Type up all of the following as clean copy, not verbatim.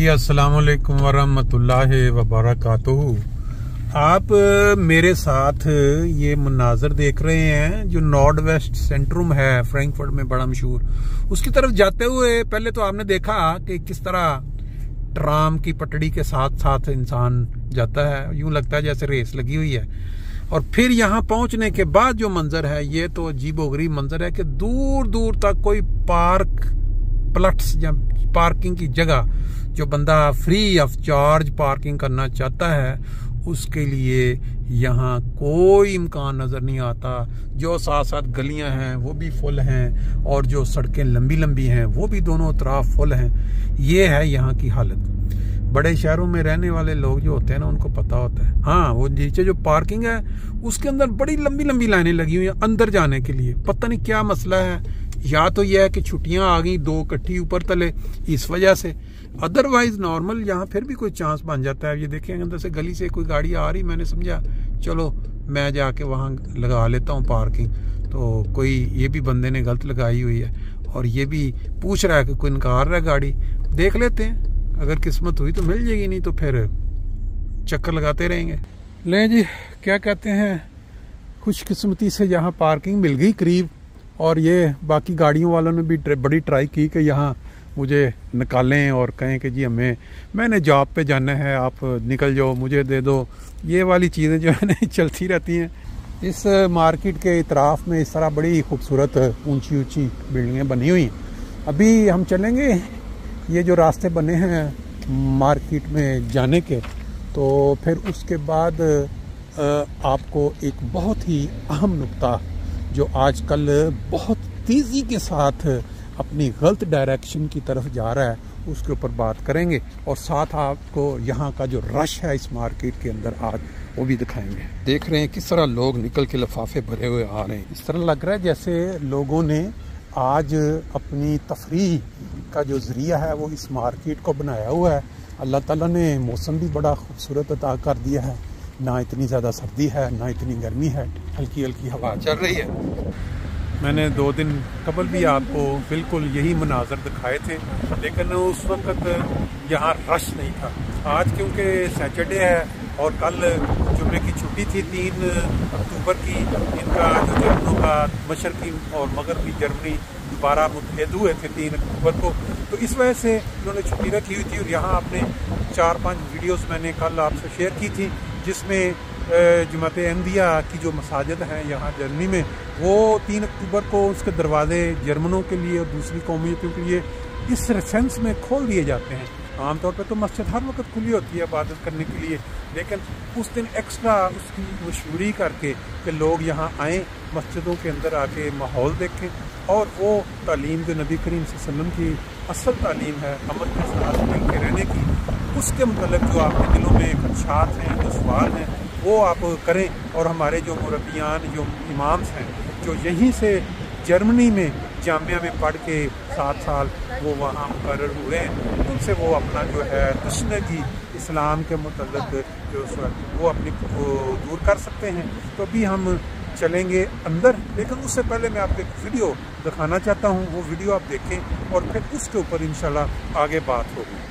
अस्सलाम वालेकुम वरहमतुल्लाहि वबरकातुहू। आप मेरे साथ ये मनाजर देख रहे हैं जो नॉर्थ वेस्ट सेंट्रम है फ्रैंकफर्ट में बड़ा मशहूर, उसकी तरफ जाते हुए पहले तो आपने देखा कि किस तरह ट्राम की पटड़ी के साथ साथ इंसान जाता है, यूं लगता है जैसे रेस लगी हुई है। और फिर यहाँ पहुंचने के बाद जो मंजर है ये तो अजीबोगरीब मंजर है कि दूर दूर तक कोई पार्क प्लट्स या पार्किंग की जगह जो बंदा फ्री ऑफ चार्ज पार्किंग करना चाहता है उसके लिए यहाँ कोई इम्कान नजर नहीं आता। जो साथ साथ गलियां हैं वो भी फुल हैं और जो सड़कें लंबी लंबी हैं वो भी दोनों तरफ फुल हैं। ये है यहाँ की हालत। बड़े शहरों में रहने वाले लोग जो होते हैं ना उनको पता होता है। हाँ, वो नीचे जो पार्किंग है उसके अंदर बड़ी लंबी लंबी लाइनें लगी हुई हैं अंदर जाने के लिए। पता नहीं क्या मसला है, या तो यह है कि छुट्टियां आ गई दो इकट्ठी ऊपर तले इस वजह से, अदरवाइज नॉर्मल यहाँ फिर भी कोई चांस बन जाता है। ये देखें अंदर से गली से कोई गाड़ी आ रही, मैंने समझा चलो मैं जाके वहाँ लगा लेता हूँ पार्किंग, तो कोई ये भी बंदे ने गलत लगाई हुई है और ये भी पूछ रहा है कि कोई निकाल रहा है गाड़ी, देख लेते हैं अगर किस्मत हुई तो मिल जाएगी, नहीं तो फिर चक्कर लगाते रहेंगे। ले जी, क्या कहते हैं, खुशकिस्मती से यहाँ पार्किंग मिल गई करीब, और ये बाकी गाड़ियों वालों ने भी बड़ी ट्राई की कि यहाँ मुझे निकालें और कहें कि जी मैंने जॉब पे जाना है, आप निकल जाओ, मुझे दे दो। ये वाली चीज़ें जो है ना चलती रहती हैं। इस मार्केट के इतराफ़ में इस तरह बड़ी खूबसूरत ऊंची ऊंची बिल्डिंगें बनी हुई हैं। अभी हम चलेंगे, ये जो रास्ते बने हैं मार्केट में जाने के, तो फिर उसके बाद आपको एक बहुत ही अहम नुक्ता जो आजकल बहुत तेज़ी के साथ अपनी गलत डायरेक्शन की तरफ जा रहा है उसके ऊपर बात करेंगे, और साथ आपको यहाँ का जो रश है इस मार्केट के अंदर आज वो भी दिखाएंगे। देख रहे हैं किस तरह लोग निकल के लिफाफे भरे हुए आ रहे हैं। इस तरह लग रहा है जैसे लोगों ने आज अपनी तफरीह का जो ज़रिया है वो इस मार्केट को बनाया हुआ है। अल्लाह ताला ने मौसम भी बड़ा खूबसूरत अता कर दिया है, ना इतनी ज़्यादा सर्दी है ना इतनी गर्मी है, हल्की हल्की हवा चल रही है। मैंने 2 दिन कबल भी आपको बिल्कुल यही मनाजर दिखाए थे, लेकिन उस वक्त यहाँ रश नहीं था। आज क्योंकि सैटरडे है और कल जुम्मे की छुट्टी थी 3 अक्टूबर की, इनका जो जर्मनों का मशरकी और मगरबी जर्मनी दोबारा मुतहद हुए थे 3 अक्टूबर को, तो इस वजह से उन्होंने छुट्टी रखी हुई थी। और यहाँ आपने 4-5 वीडियोस मैंने कल आपसे शेयर की थी जिसमें जमात अहमदिया की जो मसाजिद हैं यहाँ जर्मनी में, वो 3 अक्टूबर को उसके दरवाजे जर्मनों के लिए और दूसरी कौमियतों के लिए इस सेंस में खोल दिए जाते हैं। आमतौर पर तो मस्जिद हर वक्त खुली होती है इबादत करने के लिए, लेकिन उस दिन एक्स्ट्रा उसकी मशहूरी करके कि लोग यहाँ आएँ, मस्जिदों के अंदर आके माहौल देखें और वो तालीम जो नबी करीम सल्लल्लाहु अलैहि वसल्लम की असल तालीम है अमन के साथ मिल के रहने की, उसके मतलब जो आपके दिलों में खदशात हैं, जो सवाल हैं, वो आप करें। और हमारे जो मुरब्बियान जो इमाम्स हैं जो यहीं से जर्मनी में जामिया में पढ़ के 7 साल वो वहाँ मुकर्रर हुए हैं, उनसे वो अपना जो है तशनगी इस्लाम के मुतल्लिक़ जो वो अपनी दूर कर सकते हैं। तो अभी हम चलेंगे अंदर, लेकिन उससे पहले मैं आपको एक वीडियो दिखाना चाहता हूँ, वो वीडियो आप देखें और फिर उसके ऊपर इंशाल्लाह आगे बात होगी।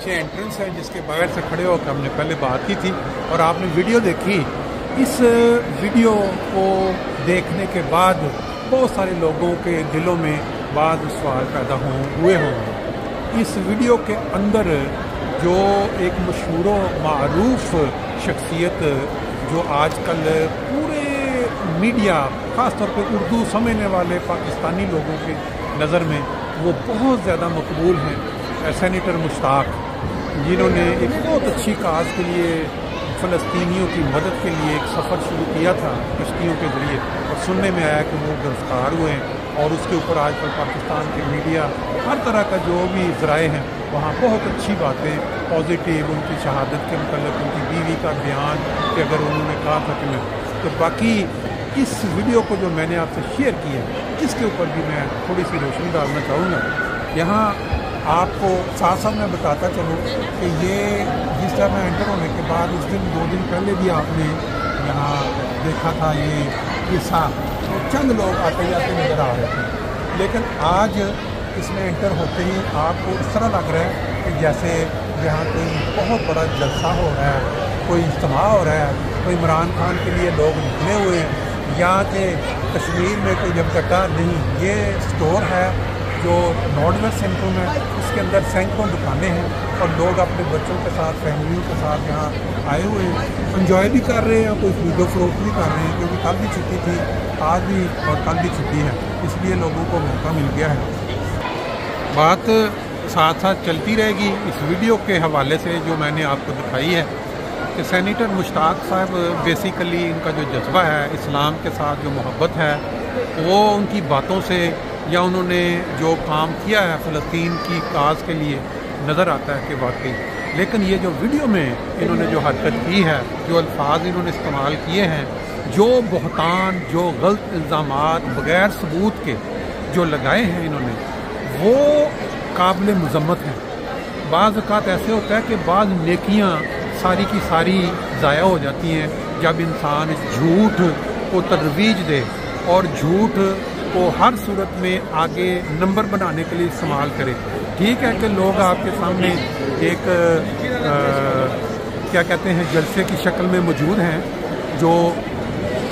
पीछे एंट्रेंस है जिसके बाहर से खड़े होकर हमने पहले बात की थी और आपने वीडियो देखी। इस वीडियो को देखने के बाद बहुत सारे लोगों के दिलों में बाद सवाल पैदा हुए होंगे। इस वीडियो के अंदर जो एक मशहूर मारूफ शख्सियत जो आजकल पूरे मीडिया ख़ास तौर पर उर्दू समझने वाले पाकिस्तानी लोगों के नज़र में वो बहुत ज़्यादा मकबूल हैं, सेनेटर मुश्ताक, जिन्होंने एक बहुत अच्छी काज के लिए फ़लस्तीनियों की मदद के लिए एक सफ़र शुरू किया था कश्तियों के ज़रिए और सुनने में आया कि वो गिरफ्तार हुए हैं और उसके ऊपर आजकल पाकिस्तान के मीडिया हर तरह का जो भी ज़राए हैं वहाँ बहुत अच्छी बातें पॉजिटिव उनकी शहादत के मतलब उनकी बीवी का बयान कि अगर उन्होंने कहा था कि मैं तो बाकी इस वीडियो को जो मैंने आपसे शेयर किया इसके ऊपर भी मैं थोड़ी सी रोशनी डालना चाहूँगा। यहाँ आपको साथ साथ मैं बताता चलूँ कि ये जिस तरह मैं एंटर होने के बाद उस दिन 2 दिन पहले भी आपने यहाँ देखा था ये किस्सा, तो चंद लोग आते जाते नज़र आ रहे थे, लेकिन आज इसमें एंटर होते ही आपको इस तरह लग रहा है कि जैसे यहाँ कोई बहुत बड़ा जलसा हो रहा है, कोई इज्तिमा हो रहा है, कोई इमरान खान के लिए लोग निकले हुए हैं। यहाँ के कश्मीर में कोई जमघटा नहीं, ये स्टोर है जो नॉर्थ वेस्ट सेंटर में, इसके अंदर सैकड़ों दुकानें हैं और लोग अपने बच्चों के साथ फैमिलियों के साथ यहाँ आए हुए हैं, इंजॉय भी कर रहे हैं, कोई वीडियो फ्रोट भी कर रहे हैं क्योंकि कल भी छुट्टी थी, आज भी और कल भी छुट्टी है, इसलिए लोगों को मौका मिल गया है। बात साथ साथ चलती रहेगी इस वीडियो के हवाले से जो मैंने आपको दिखाई है कि सेनेटर मुश्ताक साहब बेसिकली इनका जो जज्बा है इस्लाम के साथ जो मोहब्बत है वो उनकी बातों से या उन्होंने जो काम किया है फ़लस्तीन की काज के लिए नज़र आता है कि वाकई। लेकिन ये जो वीडियो में इन्होंने जो हरकत की है, जो अल्फाज इन्होंने इस्तेमाल किए हैं, जो बहतान जो गलत इल्ज़ामात बग़ैर सबूत के जो लगाए हैं इन्होंने, वो काबिल मज़म्मत हैं। बाज़ औक़ात ऐसे होता है कि बाज़ नेकियां सारी की सारी ज़ाया हो जाती हैं जब इंसान झूठ को तरवीज दे और झूठ को हर सूरत में आगे नंबर बनाने के लिए इस्तेमाल करे। ठीक है कि लोग आपके सामने एक क्या कहते हैं जलसे की शक्ल में मौजूद हैं जो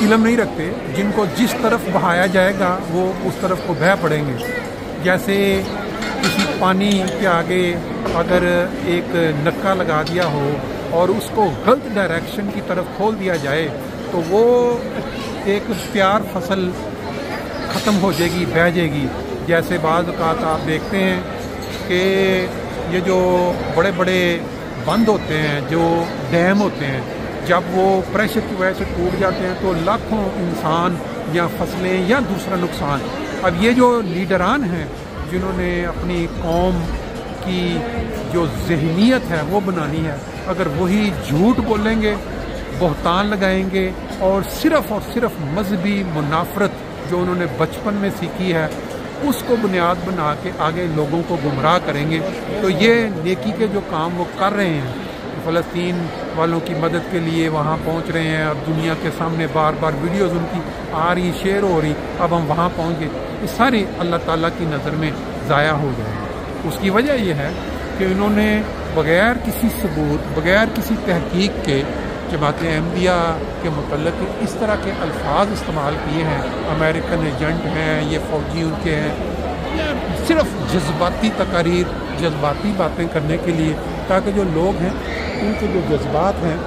इल्म नहीं रखते, जिनको जिस तरफ बहाया जाएगा वो उस तरफ को बह पड़ेंगे। जैसे किसी पानी के आगे अगर एक नक्का लगा दिया हो और उसको गलत डायरेक्शन की तरफ खोल दिया जाए तो वो एक प्यार फसल ख़त्म हो जाएगी, बह जाएगी। जैसे बाज़ औक़ात आप देखते हैं कि ये जो बड़े बड़े बंद होते हैं, जो डैम होते हैं, जब वो प्रेशर की वजह से टूट जाते हैं तो लाखों इंसान या फसलें या दूसरा नुकसान। अब ये जो लीडरान हैं जिन्होंने अपनी कौम की जो जहनीत है वो बनानी है, अगर वही झूठ बोलेंगे, बहतान लगाएंगे और सिर्फ मजहबी मुनाफरत जो उन्होंने बचपन में सीखी है उसको बुनियाद बना के आगे लोगों को गुमराह करेंगे, तो ये नेकी के जो काम वो कर रहे हैं, फ़लस्तीन वालों की मदद के लिए वहाँ पहुँच रहे हैं, अब दुनिया के सामने बार बार वीडियोज़ उनकी आ रही, शेयर हो रही, अब हम वहाँ पहुँच गए, ये सारी अल्लाह ताला की नज़र में ज़ाया हो जाएंगे। उसकी वजह यह है कि इन्होंने बग़ैर किसी सबूत, बग़ैर किसी तहकीक के जमात अहमदिया के मुतल्लिक़ इस तरह के अल्फाज इस्तेमाल किए हैं, अमेरिकन एजेंट हैं, ये फ़ौजी उनके हैं, सिर्फ जज्बाती तकारीर, जज्बाती बातें करने के लिए, ताकि जो लोग हैं उनके जो जज्बात हैं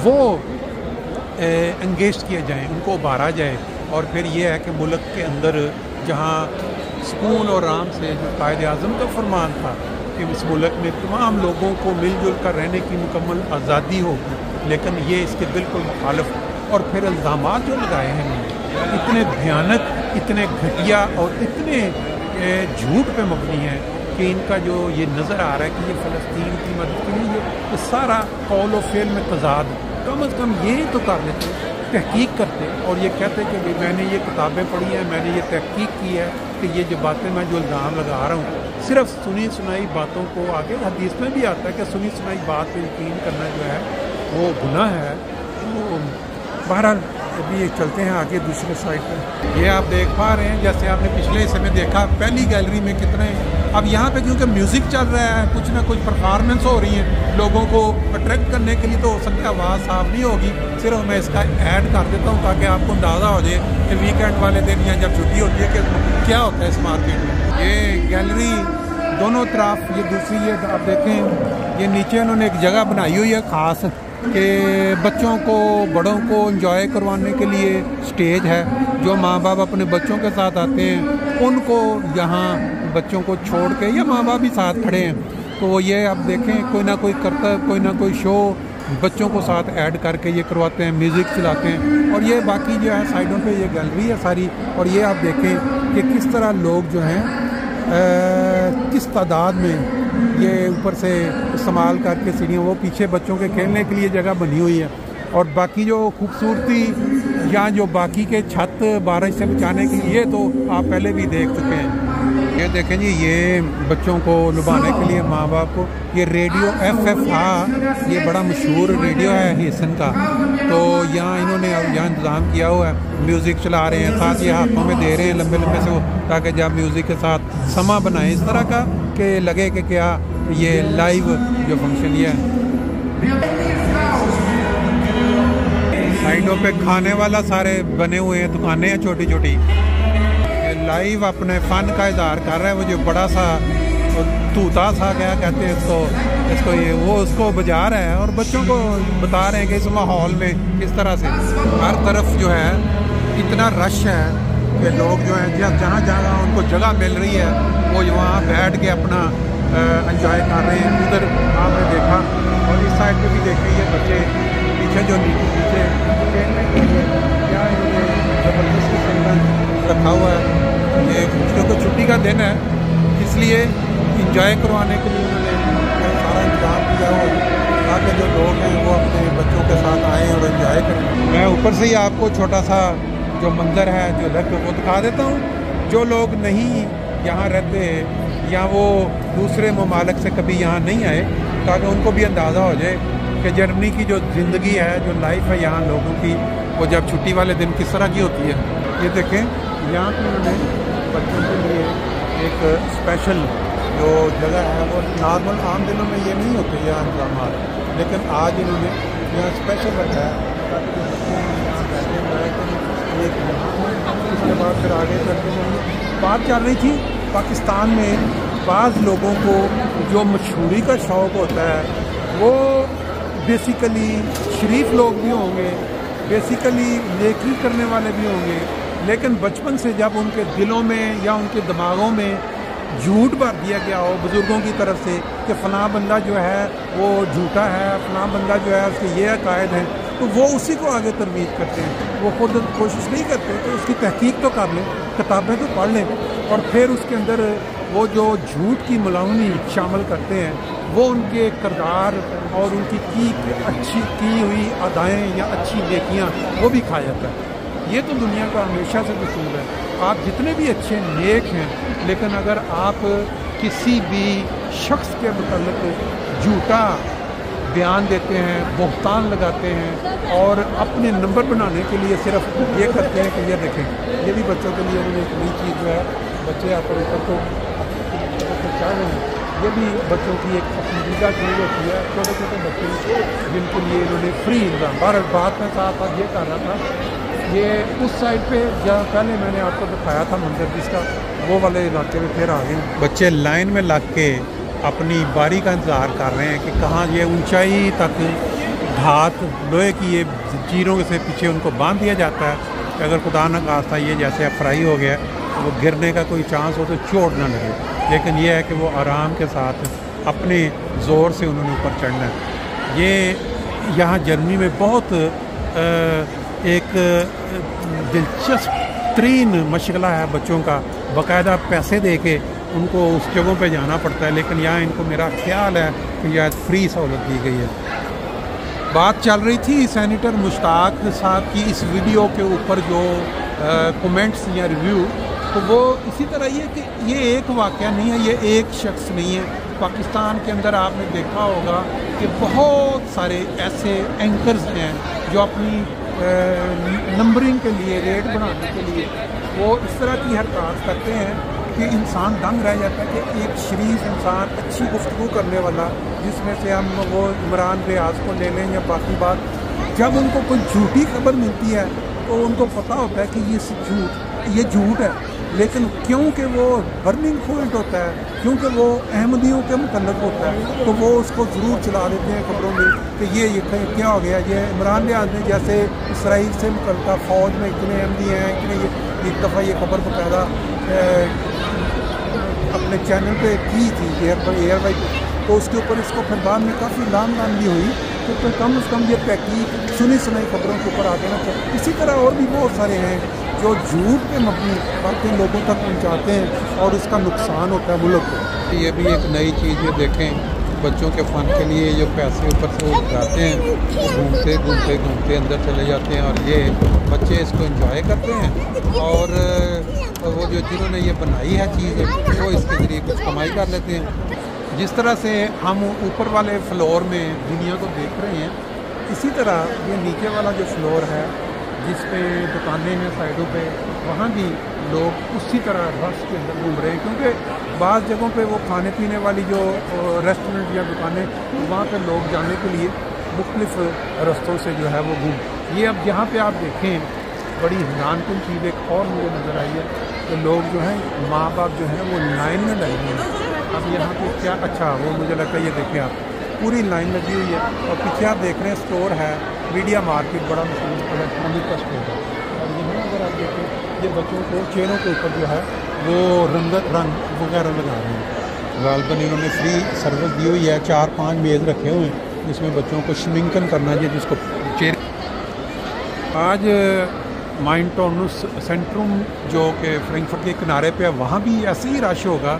वो एंगेज किए जाएँ, उनको उभारा जाए। और फिर ये है कि मुल्क के अंदर जहाँ सुकून और आराम से जो कायद आज़म का फरमान था कि इस मुल्क में तमाम लोगों को मिलजुल कर रहने की मुकम्मल आज़ादी होगी, लेकिन ये इसके बिल्कुल मुखालिफ। और फिर इल्ज़ामात जो लगाए हैं इन्होंने इतने भयानक, इतने घटिया और इतने झूठ पे मबनी है कि इनका जो ये नज़र आ रहा है कि ये फ़लस्तीन की मदद के लिए ये सारा कौल और फ़ेल में तज़ाद, कम अज़ कम ये तो कर लेते, तहकीक करते और ये कहते कि मैंने ये किताबें पढ़ी हैं, मैंने ये तहकीक की है कि ये जो बातें मैं जो इल्ज़ाम लगा रहा हूँ सिर्फ सुनी सुनाई बातों को, आगे हदीस में भी आता है कि सुनी सुनाई बात पर यकीन करना जो है वो गुनाह है। तो बहरहाल अभी चलते हैं आगे दूसरे साइड पर। ये आप देख पा रहे हैं, जैसे आपने पिछले हिस्से में देखा पहली गैलरी में कितने, अब यहाँ पे क्योंकि म्यूज़िक चल रहा है, कुछ ना कुछ परफॉर्मेंस हो रही है, लोगों को अट्रैक्ट करने के लिए, तो हो सकता है आवाज़ साफ नहीं होगी, सिर्फ मैं इसका ऐड कर देता हूँ ताकि आपको अंदाज़ा हो जाए कि वीकेंड वाले दिन या जब छुट्टी होती है कि क्या होता है इस मार्केट में। ये गैलरी दोनों तरफ, ये दूसरी ये आप देखें, ये नीचे उन्होंने एक जगह बनाई हुई है ख़ास कि बच्चों को, बड़ों को एंजॉय करवाने के लिए स्टेज है। जो माँ बाप अपने बच्चों के साथ आते हैं उनको यहाँ बच्चों को छोड़ के, या माँ बाप भी साथ खड़े हैं, तो ये आप देखें कोई ना कोई करतब, कोई ना कोई शो बच्चों को साथ ऐड करके ये करवाते हैं, म्यूज़िक चलाते हैं। और ये बाकी जो है साइडों पे ये गैलरी है सारी, और ये आप देखें कि किस तरह लोग जो हैं किस तादाद में ये ऊपर से इस्तेमाल करके सीढ़ियों, वो पीछे बच्चों के खेलने के लिए जगह बनी हुई है। और बाकी जो खूबसूरती या जो बाकी के छत बारिश से बचाने के लिए तो आप पहले भी देख चुके हैं। ये देखें जी, ये बच्चों को लुभाने के लिए माँ बाप को ये रेडियो FFA, ये बड़ा मशहूर रेडियो है हेसन का, तो यहाँ इन्होंने यहाँ इंतज़ाम किया हुआ है, म्यूज़िक चला रहे हैं, साथ ये हाथों में दे रहे हैं लंबे लंबे से वो, ताकि जब म्यूज़िक के साथ समा बनाए इस तरह का कि लगे कि क्या ये लाइव जो फंक्शन ये है। साइडों पे खाने वाला सारे बने हुए हैं, दुकानें हैं छोटी छोटी, लाइव अपने फ़न का इजहार कर रहा है। वो जो बड़ा सा तूता सा क्या कहते हैं इसको ये वो उसको बजा रहा है, और बच्चों को बता रहे हैं कि इस माहौल में किस तरह से हर तरफ जो है इतना रश है कि लोग जो हैं जहाँ जहाँ उनको जगह मिल रही है वो वहाँ बैठ के अपना एंजॉय कर रहे हैं। उधर आपने देखा, और इस साइड पे भी देखें, ये बच्चे पीछे जो नीचे खेलने के लिए क्या ज़बरदस्ती खेलना रखा हुआ है। ये क्योंकि छुट्टी का दिन है इसलिए इंजॉय करवाने के लिए उन्होंने सारा इंतजाम किया हो ताकि जो लोग हैं वो अपने बच्चों के साथ आएँ और एंजॉय करें। मैं ऊपर से ही आपको छोटा सा जो मंजर है जो लेफ्ट वो दिखा देता हूँ। जो लोग नहीं यहाँ रहते या वो दूसरे ममालिक से कभी यहाँ नहीं आए, ताकि उनको भी अंदाज़ा हो जाए कि जर्मनी की जो ज़िंदगी है, जो लाइफ है यहाँ लोगों की, वो जब छुट्टी वाले दिन किस तरह की होती है। ये देखें, यहाँ पर उन्होंने बच्चों के लिए एक स्पेशल जो जगह है, वो नॉर्मल आम दिनों में ये नहीं होते यहाँ इंतजाम, लेकिन आज इन्होंने यहाँ स्पेशल रखा है ताकि उसके बाद फिर आगे चलते हैं। बात चल रही थी पाकिस्तान में बाज़ लोगों को जो मशहूरी का शौक़ होता है, वो बेसिकली शरीफ लोग भी होंगे, बेसिकली नेकी करने वाले भी होंगे, लेकिन बचपन से जब उनके दिलों में या उनके दिमागों में झूठ भर दिया गया हो बुज़ुर्गों की तरफ से कि फ़लाँ बंदा जो है वो झूठा है, फ़लाँ बंदा जो है उसके ये अकायद हैं, तो वो उसी को आगे तरवीज करते हैं। वो खुद कोशिश नहीं करते तो उसकी तहकीक तो कर लें, किताबें तो पढ़ लें, और फिर उसके अंदर वो जो झूठ की मुलावनी शामिल करते हैं, वो उनके किरदार और उनकी अच्छी की हुई अदाएँ या अच्छी नेकियाँ वो भी खा जाता है। ये तो दुनिया का हमेशा से दस्तूर है। आप जितने भी अच्छे नेक हैं, लेकिन अगर आप किसी भी शख्स के मुताल्लिक़ झूठा बयान देते हैं, बहतान लगाते हैं और अपने नंबर बनाने के लिए सिर्फ ये करते हैं कि ये देखें, ये भी बच्चों के लिए उन्होंने एक नई चीज़ जो है, बच्चे आकर ऊपर को चाह रहे हैं, ये भी बच्चों की एक पसंदीदा चीज़ होती है। छोटे छोटे बच्चे जिनके लिए इन्होंने फ्री इंतजाम, बात में साथ साथ ये कर रहा था, ये उस साइड पे जहाँ पहले मैंने आपको दिखाया था मंदिर जिसका, वो वाले इलाके में फिर आ गए। बच्चे लाइन में लग के अपनी बारी का इंतज़ार कर रहे हैं कि कहाँ ये ऊंचाई तक धात लोहे की ये जंजीरों से पीछे उनको बांध दिया जाता है कि अगर खुदा न खास्ता ये जैसे फ्राई हो गया तो वो गिरने का कोई चांस हो तो चोट ना लगे। लेकिन ये है कि वो आराम के साथ अपने ज़ोर से उन्होंने ऊपर चढ़ना है। ये यहाँ जर्मनी में बहुत एक दिलचस्प तरीन मशगला है बच्चों का, बाकायदा पैसे दे के उनको उस जगहों पे जाना पड़ता है, लेकिन यहाँ इनको मेरा ख्याल है कि यह फ्री सहूलत दी गई है। बात चल रही थी सैनिटर मुश्ताक साहब की इस वीडियो के ऊपर जो कमेंट्स या रिव्यू, तो वो इसी तरह ये कि ये एक वाक़या नहीं है, ये एक शख्स नहीं है। पाकिस्तान के अंदर आपने देखा होगा कि बहुत सारे ऐसे एंकर्स हैं जो अपनी नंबरिंग के लिए, रेट बढ़ाने के लिए वो इस तरह की हरकत करते हैं कि इंसान दंग रह जाता है कि एक शरीफ इंसान, अच्छी गुफ्तगू करने वाला, जिसमें से हम वो इमरान रियाज को ले लें या बाकी बात, जब उनको कोई झूठी खबर मिलती है तो उनको पता होता है कि ये झूठ है, लेकिन क्योंकि वो बर्निंग पॉइंट होता है, क्योंकि वो अहमदियों के मुतल्लिक़ होता है, तो वो उसको ज़रूर चला देते हैं खबरों में कि ये क्या हो गया। ये इमरान रियाज ने जैसे इसराइल से मुतल्लिक़ फ़ौज में इतने अहमदी हैं, इतने एक दफ़ा ये खबर बाकायदा अपने चैनल पे की थी एयर वाई, तो उसके ऊपर इसको फिर बाद में काफ़ी लाम भी हुई, तो कम से कम ये तहकीक सुनी सुनाई खबरों के ऊपर आ देना चाहिए। इसी तरह और भी बहुत सारे हैं जो झूठ पे मबनी बातें लोगों तक पहुंचाते हैं और उसका नुकसान होता है मुल्क को। ये भी एक नई चीज़ है, देखें बच्चों के फ़न के लिए जो पैसे ऊपर से उठाते हैं, घूमते घूमते घूमते अंदर चले जाते हैं और ये बच्चे इसको एंजॉय करते हैं और वो जो जिन्होंने ये बनाई है चीज़ वो इसके ज़रिए कुछ कमाई कर लेते हैं। जिस तरह से हम ऊपर वाले फ्लोर में दुनिया को देख रहे हैं, इसी तरह ये नीचे वाला जो फ्लोर है जिस पे दुकानें हैं साइडों पे, वहाँ भी लोग उसी तरह रश के अंदर घूम रहे हैं, क्योंकि बाज़ जगहों पे वो खाने पीने वाली जो रेस्टोरेंट या दुकानें, वहाँ पे लोग जाने के लिए मुख्तलिफ रस्तों से जो है वो घूम। ये अब यहाँ पे आप देखें बड़ी हैरानकुन चीज़ एक और मुझे नज़र आई है कि लोग जो हैं माँ बाप जो हैं वो लाइन में लगे हुए हैं। अब यहाँ पे क्या अच्छा वो मुझे लगता है, ये देखें आप पूरी लाइन लगी हुई है और पीछे आप देख रहे हैं स्टोर है मीडिया मार्केट, बड़ा मशहूर इलेक्ट्रॉनिक का स्टोर है। और यहाँ अगर आप देखें ये बच्चों को चेहरों के ऊपर जो है वो रंग वगैरह लगा रहे हैं। गालबन इन्होंने फ्री सर्विस दी हुई है, 4-5 मेज़ रखे हुए हैं जिसमें बच्चों को श्मिंकन करना है जिसको चेहरे। आज माइनटोनस सेंट्रम जो कि फ्रैंकफर्ट के किनारे पे है, वहाँ भी ऐसे ही रश होगा,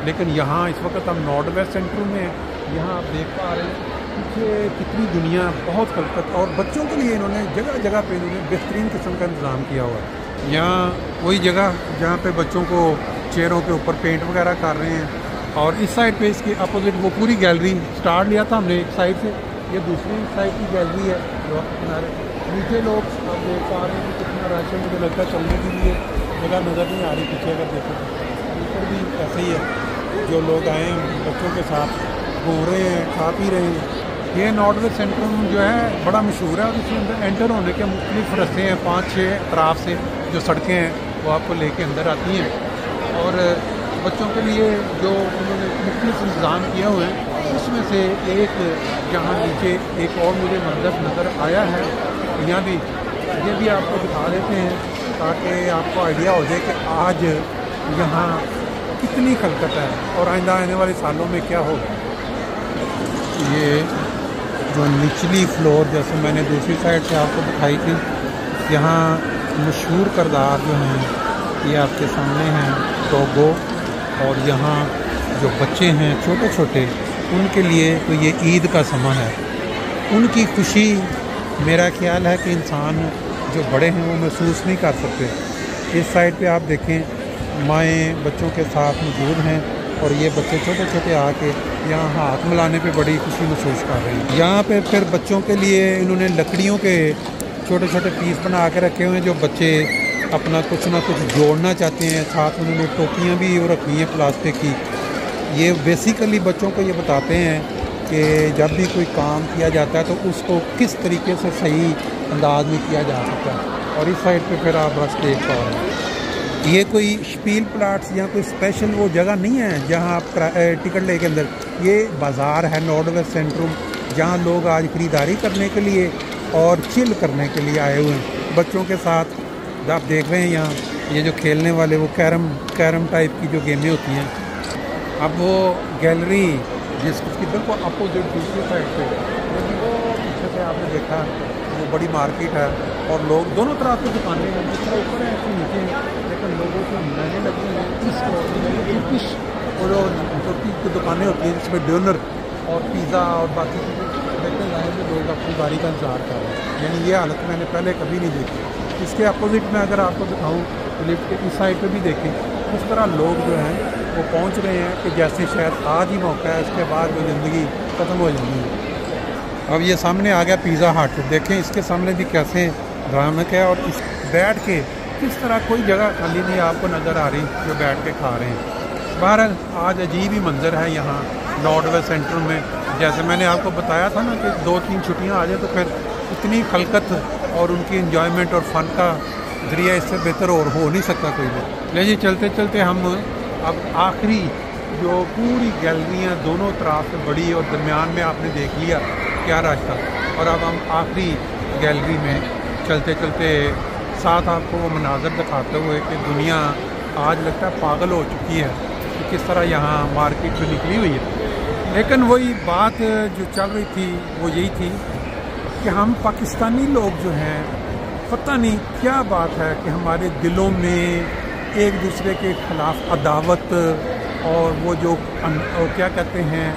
लेकिन यहाँ इस वक्त हम नॉर्थ वेस्ट सेंट्रम में हैं। यहाँ आप देख पा रहे हैं पीछे कितनी दुनिया, बहुत खलकत, और बच्चों के लिए इन्होंने जगह जगह पे इन्होंने बेहतरीन किस्म का इंतज़ाम किया हुआ है। यहाँ वही जगह जहाँ पे बच्चों को चेहरों के ऊपर पेंट वगैरह कर रहे हैं, और इस साइड पे इसके अपोजिट वो पूरी गैलरी स्टार्ट लिया था हमने एक साइड से, ये दूसरी साइड की गैलरी है जो किनारे नीचे लोग आप देख पा रहे हैं कि कितना रश है। मुझे लगता है चलने के लिए जगह नज़र नहीं आ रही पीछे, अगर देखें ऊपर भी ऐसे ही है, जो लोग आए हैं बच्चों के साथ घूम रहे हैं, खा पी रहे हैं। ये नॉर्थ वेस्ट सेंट्रम जो है बड़ा मशहूर है और इसके अंदर एंटर होने के मुख्तलिफ रास्ते हैं, 5-6 अतराफ से जो सड़कें हैं वो आपको लेके अंदर आती हैं, और बच्चों के लिए जो उन्होंने मुख्तलिफ इंतज़ाम किए हुए हैं उसमें से एक जहाँ नीचे एक और मुझे मंजर नज़र आया है, यहाँ भी ये भी आपको दिखा देते हैं ताकि आपको आइडिया हो जाए कि आज यहाँ कितनी खलकत है और आइंदा आने वाले सालों में क्या होगा। ये जो निचली फ्लोर जैसे मैंने दूसरी साइड से आपको दिखाई थी, यहाँ मशहूर किरदार जो हैं ये आपके सामने हैं टोगो, और यहाँ जो बच्चे हैं छोटे छोटे उनके लिए तो ये ईद का समय है, उनकी खुशी मेरा ख्याल है कि इंसान जो बड़े हैं वो महसूस नहीं कर सकते। इस साइड पे आप देखें माएँ बच्चों के साथ मौजूद हैं और ये बच्चे छोटे छोटे आके यहाँ हाथ मिलाने पे बड़ी खुशी महसूस कर रहे हैं। यहाँ पे फिर बच्चों के लिए इन्होंने लकड़ियों के छोटे छोटे पीस बना के रखे हुए हैं जो बच्चे अपना कुछ ना कुछ जोड़ना चाहते हैं। साथ उन्होंने टोपियाँ भी रखी हैं प्लास्टिक की। ये बेसिकली बच्चों को ये बताते हैं कि जब भी कोई काम किया जाता है तो उसको किस तरीके से सही अंदाज में किया जा सकता है। और इस साइड पे फिर आप रश देख पा रहे हैं, ये कोई स्पील प्लाट्स या कोई स्पेशल वो जगह नहीं है जहाँ आप टिकट लेके अंदर, ये बाज़ार है नॉर्थ वेस्ट सेंट्रम जहाँ लोग आज ख़रीदारी करने के लिए और चिल करने के लिए आए हुए हैं बच्चों के साथ। आप देख रहे हैं यहाँ ये जो खेलने वाले वो कैरम टाइप की जो गेमें होती हैं। अब वो गैलरी जिसकी बिल्कुल अपोजिट दूसरी साइड पे वो पीछे से आपने देखा वो बड़ी मार्केट है और लोग दोनों तरफ की दुकानें हैं, जिस तरह ऊपर है ऐसे नीचे हैं, लेकिन लोगों की लाइनें लगी हुई हैं। तुर्किश और तुर्की की दुकानें होती हैं जिसमें डिनर और पिज़्ज़ा और बाकी चीज़ें लेकिन लाइन में लोग अपनी बारी का इंतजार कर रहे हैं। यानी ये हालत मैंने पहले कभी नहीं देखी। इसके अपोजिट में अगर आपको दिखाऊँ तो लिफ्ट के इस साइड पर भी देखें उस तरह लोग जो हैं वो पहुंच रहे हैं कि जैसे शायद आज ही मौका है, इसके बाद वो ज़िंदगी ख़त्म हो जाएगी। अब ये सामने आ गया पिज़्ज़ा हट, देखें इसके सामने भी कैसे रौनक है। और इस बैठ के किस तरह कोई जगह खाली नहीं आपको नज़र आ रही जो बैठ के खा रहे हैं। बहरहाल आज अजीब ही मंजर है यहाँ नॉर्थ वेस्ट सेंटर में। जैसे मैंने आपको बताया था ना कि 2-3 छुट्टियाँ आ जाए तो फिर इतनी खलकत और उनकी इंजॉयमेंट और फ़न का ज़रिया इससे बेहतर और हो नहीं सकता कोई भी। ले जी चलते चलते हम अब आखिरी जो पूरी गैलरियाँ दोनों तरफ से बड़ी और दरमियान में आपने देख लिया क्या रास्ता, और अब हम आखिरी गैलरी में चलते चलते साथ आपको वो मनाज़र दिखाते हुए कि दुनिया आज लगता है पागल हो चुकी है कि किस तरह यहाँ मार्केट में निकली हुई है। लेकिन वही बात जो चल रही थी वो यही थी कि हम पाकिस्तानी लोग जो हैं पता नहीं क्या बात है कि हमारे दिलों में एक दूसरे के ख़िलाफ़ अदावत और वो जो क्या कहते हैं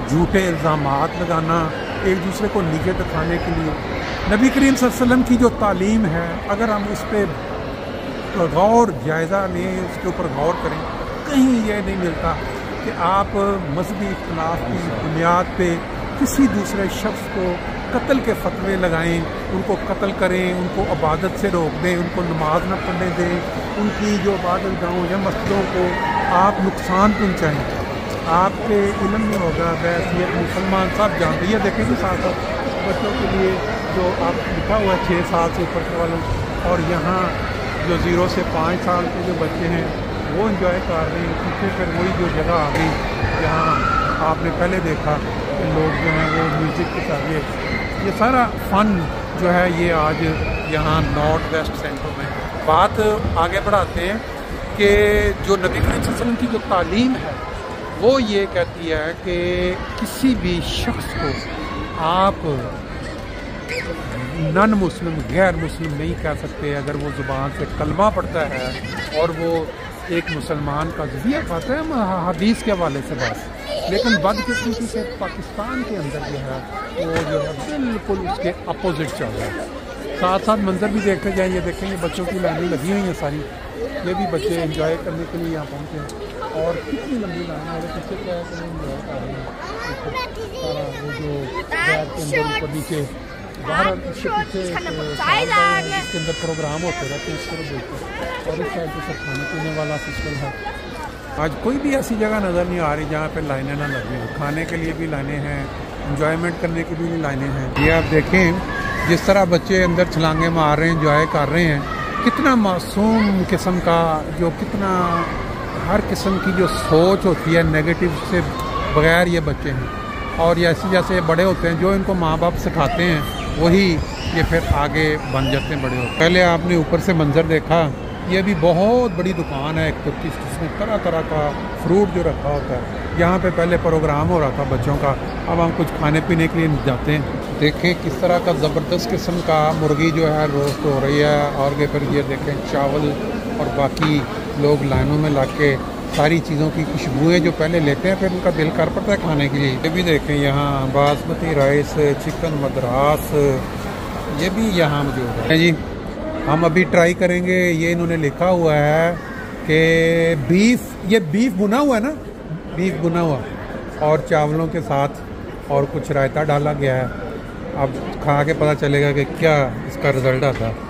झूठे इल्ज़ामात लगाना एक दूसरे को नीचे दिखाने के लिए। नबी करीम सल्लल्लाहु अलैहि वसल्लम की जो तालीम है अगर हम उस पर गौर जायज़ा लें, उसके ऊपर गौर करें, कहीं यह नहीं मिलता कि आप मजहबी इख्तिलाफ की बुनियाद पे किसी दूसरे शख्स को कत्ल के फतवे लगाएं, उनको कत्ल करें, उनको इबादत से रोक दें, उनको नमाज न पढ़ने दें, उनकी जो इबादत गाहों या मस्जिदों को आप नुकसान पहुँचाएँ। आपके इल्म में होगा वैसे मुसलमान सब जानते हैं। देखेंगे साथ साथ बच्चों के लिए जो आप लिखा हुआ है 6 साल से ऊपर के वालों, और यहाँ जो 0 से 5 साल के जो बच्चे हैं वो इंजॉय कर रहे हैं। पीछे फिर वही जो जगह आ गई जहाँ आपने पहले देखा कि लोग जो हैं वो म्यूज़िक के साथ ये सारा फ़न जो है ये आज यहाँ नॉर्थ वेस्ट सेंटर में। बात आगे बढ़ाते हैं कि जो नबी करीम सल्लल्लाहु अलैहि वसल्लम की जो तालीम है वो ये कहती है कि किसी भी शख्स को आप नन मुस्लिम गैर मुस्लिम नहीं कह सकते अगर वो ज़ुबान से कलमा पढ़ता है और वो एक मुसलमान का ज़रिया खाता है हदीस के हवाले से बस। लेकिन बदकिस्मती से पाकिस्तान के अंदर जो है वो जो है बिल्कुल उसके अपोजिट चल रहा है। साथ साथ मंजर भी देखते जाएंगे, देखेंगे बच्चों की लाइनें लगी हुई हैं सारी, ये भी बच्चे एंजॉय करने के लिए यहाँ पहुँचे हैं। और कितनी लंबी लाइन है, पीछे क्या है कि एंजॉय कर रहे हैं सारा वो जो बैग के अंदर ऊपर नीचे बाहर इसके पीछे इसके अंदर प्रोग्राम होते रहते हैं, इस तरह देखते। और इस साइड पर सब खाने पीने वाला सिस्टम है। आज कोई भी ऐसी जगह नज़र नहीं आ रही जहाँ पे लाइनें ना लगी हो। खाने के लिए भी लाइनें हैं, इंजॉयमेंट करने की भी लाइनें हैं। ये आप देखें जिस तरह बच्चे अंदर छलांगे मार रहे हैं, इंजॉय कर रहे हैं, कितना मासूम किस्म का जो कितना हर किस्म की जो सोच होती है नेगेटिव से बगैर ये बच्चे हैं। और जैसे जैसे बड़े होते हैं जो इनको माँ बाप सिखाते हैं वही ये फिर आगे बन जाते हैं बड़े होते। पहले आपने ऊपर से मंजर देखा, ये भी बहुत बड़ी दुकान है एक तो जिसमें तरह तरह का फ्रूट जो रखा होता है। यहाँ पे पहले प्रोग्राम हो रहा था बच्चों का, अब हम कुछ खाने पीने के लिए जाते हैं। देखें किस तरह का ज़बरदस्त किस्म का मुर्गी जो है रोस्ट हो रही है। और फिर ये देखें चावल और बाकी लोग लाइनों में लग के सारी चीज़ों की खुशबुएँ जो पहले लेते हैं फिर उनका दिल कर पड़ता है खाने के लिए। ये भी देखें यहाँ बासमती राइस, चिकन मद्रास, ये भी यहाँ मौजूद है जी। हम अभी ट्राई करेंगे। ये इन्होंने लिखा हुआ है कि बीफ, ये बीफ भुना हुआ है ना, बीफ भुना हुआ और चावलों के साथ और कुछ रायता डाला गया है। अब खा के पता चलेगा कि क्या इसका रिज़ल्ट आता है।